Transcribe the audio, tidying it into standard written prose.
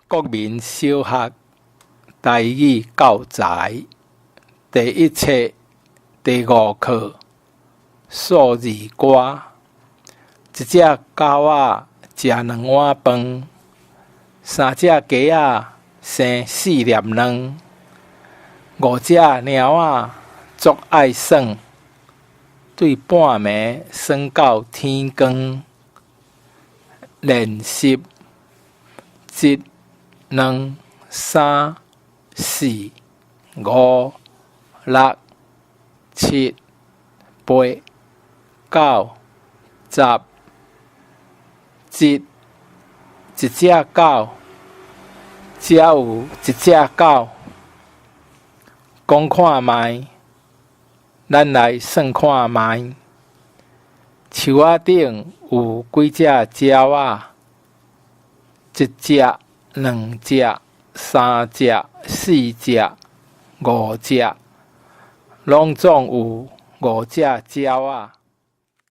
国民小学台语教材第一册第5课数字歌。一只狗仔食2碗饭，3只鸡仔生4粒卵，5只猫仔足爱耍，对半暝耍到天光。练习1、2、3、4、5、6、7、8、9、10。一只狗，只有一只狗。讲看卖，咱来算看卖。树仔顶有几只鸟仔？1只、2只、3只、4只、5只，拢总有5只鸟仔。